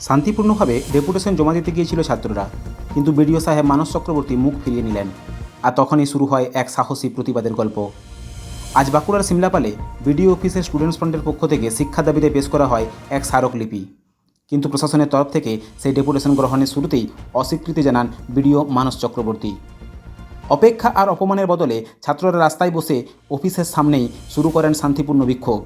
শান্তিপূর্ণভাবে ডেপুটেশন জমা দিতে গিয়েছিল ছাত্ররা, কিন্তু বিডিও সাহেব মানস চক্রবর্তী মুখ ফিরিয়ে নিলেন। আর তখনই শুরু হয় এক সাহসী প্রতিবাদের গল্প। আজ বাঁকুড়ার সিমলাপালে বিডিও অফিসের স্টুডেন্টস ফ্রন্টের পক্ষ থেকে শিক্ষা দাবিতে পেশ করা হয় এক স্মারকলিপি, কিন্তু প্রশাসনের তরফ থেকে সেই ডেপুটেশন গ্রহণের শুরুতেই অস্বীকৃতি জানান বিডিও মানস চক্রবর্তী। অপেক্ষা আর অপমানের বদলে ছাত্ররা রাস্তায় বসে অফিসের সামনেই শুরু করেন শান্তিপূর্ণ বিক্ষোভ।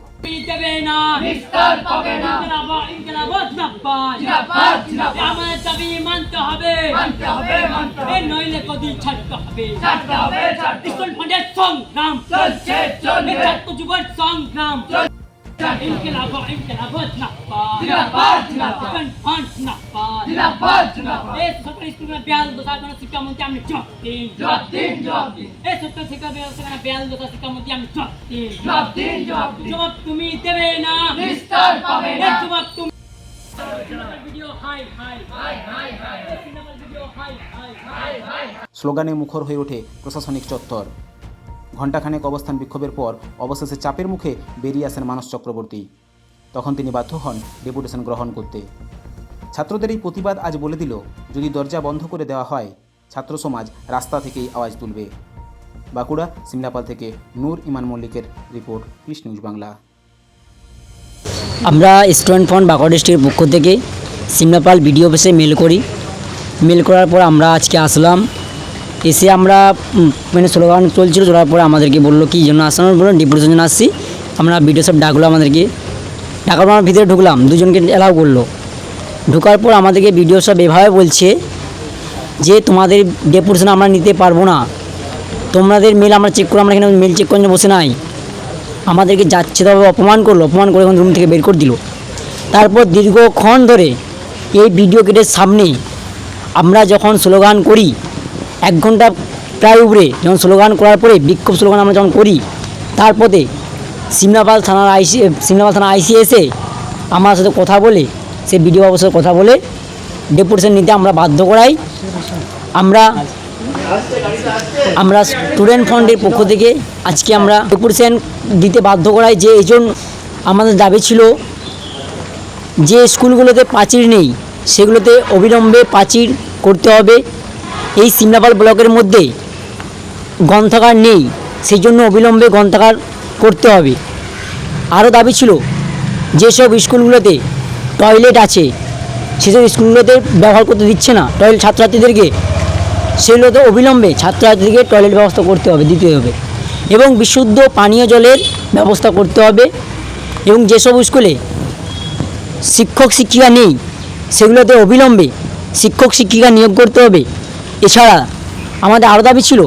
স্লোগানে মুখর হয়ে ওঠে প্রশাসনিক চত্বর। ঘণ্টাখানেক অবস্থান বিক্ষোভের পর অবশেষে চাপের মুখে বেরিয়ে আসেন মানস চক্রবর্তী। তখন তিনি বাধ্য হন ডেপুটেশন গ্রহণ করতে। ছাত্রদের এই প্রতিবাদ আজ বলে দিল, যদি দরজা বন্ধ করে দেওয়া হয়, ছাত্র সমাজ রাস্তা থেকেই আওয়াজ তুলবে। বাঁকুড়া সিমলাপাল থেকে নূর ইমান মল্লিকের রিপোর্ট, পিস নিউজ বাংলা। আমরা স্টুডেন্ট ফ্রন্ট বাঁকুড়া ডিস্ট্রিক্টের পক্ষ থেকে সিমলাপাল বিডিও অফিসে মেল করি। মেল করার পর আমরা আজকে আসলাম। এসে আমরা স্লোগান চলছিল, চলার পরে আমাদেরকে বললো কি জন্য আসলাম, বললো ডেপুটেশন জন্য আসছি। আমরা বিডিও সব ডাকলো, আমাদেরকে ডাকার পর আমরা ভিতরে ঢুকলাম, দুজনকে অ্যালাউ করলো। ঢোকার পর আমাদেরকে বিডিও সব এভাবে বলছে যে তোমাদের ডেপুটেশন আমরা নিতে পারবো না, তোমাদের মেল আমরা চেক করো, আমরা এখানে মেল চেক করে বসে নাই। আমাদেরকে যাচ্ছে তবে অপমান করলো, অপমান করে এখন রুম থেকে বের করে দিল। তারপর দীর্ঘক্ষণ ধরে এই বিডিও গেটের সামনে আমরা যখন স্লোগান করি, 1 ঘন্টা প্রায় উপরে যখন স্লোগান করার পরে বিক্ষোভ স্লোগান আমরা যখন করি, তারপরে সিমলাপাল থানা আইসি এসে আমার সাথে কথা বলে, সে বিডিও বাবুর সাথে কথা বলে ডেপুটেশন নিতে আমরা বাধ্য করাই। আমরা স্টুডেন্ট ফ্রন্টের পক্ষ থেকে আজকে আমরা ডেপুটেশন দিতে বাধ্য করাই। যে এই জন্য আমাদের দাবি ছিল যে স্কুলগুলোতে প্রাচীর নেই, সেগুলোতে অবিলম্বে প্রাচীর করতে হবে। এই সিমলাপাল ব্লকের মধ্যে গ্রন্থাগার নেই, সেই জন্য অবিলম্বে গ্রন্থাগার করতে হবে। আরও দাবি ছিল যেসব স্কুলগুলোতে টয়লেট আছে, সেসব স্কুলগুলোতে ব্যবহার করতে দিচ্ছে না টয়লেট ছাত্রছাত্রীদেরকে, সেগুলোতে অবিলম্বে ছাত্রছাত্রীদেরকে টয়লেট ব্যবস্থা করতে হবে, দিতে হবে। এবং বিশুদ্ধ পানীয় জলের ব্যবস্থা করতে হবে। এবং যেসব স্কুলে শিক্ষক শিক্ষিকা নেই, সেগুলোতে অবিলম্বে শিক্ষক শিক্ষিকা নিয়োগ করতে হবে। এছাড়া আমাদের আরও দাবি ছিল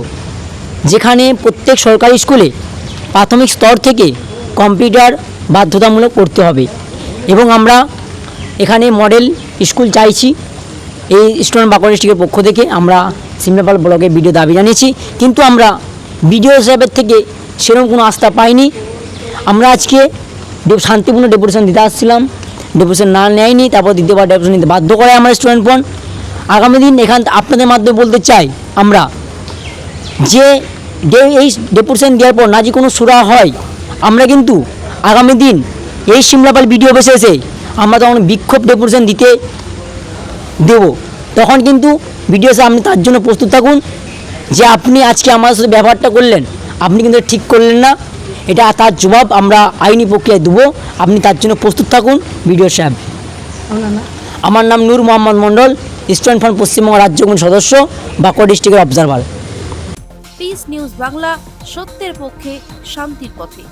যেখানে প্রত্যেক সরকারি স্কুলে প্রাথমিক স্তর থেকে কম্পিউটার বাধ্যতামূলক করতে হবে। এবং আমরা এখানে মডেল স্কুল চাইছি। এই স্টুডেন্ট বাঁকুড়া ডিস্ট্রিক্টের পক্ষ থেকে আমরা সিমলাপাল ব্লকে বিডিও দাবি জানিয়েছি, কিন্তু আমরা বিডিও সাহেবের থেকে সেরকম কোনো আস্থা পাইনি। আমরা আজকে শান্তিপূর্ণ ডেপুটেশন দিতে আসছিলাম, ডেপুটেশন না নেয়নি, তারপর দ্বিতীয়বার ডেপুটেশন নিতে বাধ্য করে আমরা স্টুডেন্ট ফ্রন্ট। আগামী দিন এখান আপনাদের মাধ্যমে বলতে চাই আমরা যে এই ডেপুটেশন দেওয়ার পর না যে কোনো সুরা হয়, আমরা কিন্তু আগামী দিন এই সিমলাপাল বিডিও অফিসে এসে আমরা তখন বিক্ষোভ ডেপুটেশন দিতে দেব। তখন কিন্তু বিডিও সাহেব আপনি তার জন্য প্রস্তুত থাকুন, যে আপনি আজকে আমার সাথে ব্যবহারটা করলেন, আপনি কিন্তু ঠিক করলেন না, এটা তার জবাব আমরা আইনি প্রক্রিয়ায় দেবো। আপনি তার জন্য প্রস্তুত থাকুন বিডিও সাহেব। আমার নাম নূর মোহাম্মদ মণ্ডল, স্টুডেন্ট ফ্রন্ট পশ্চিমবঙ্গ রাজ্য কমিটির সদস্য, বাঁকুড়া ডিস্ট্রিক্টের অবজারভার। পিস নিউজ বাংলা, সত্যের পক্ষে, শান্তির পথে।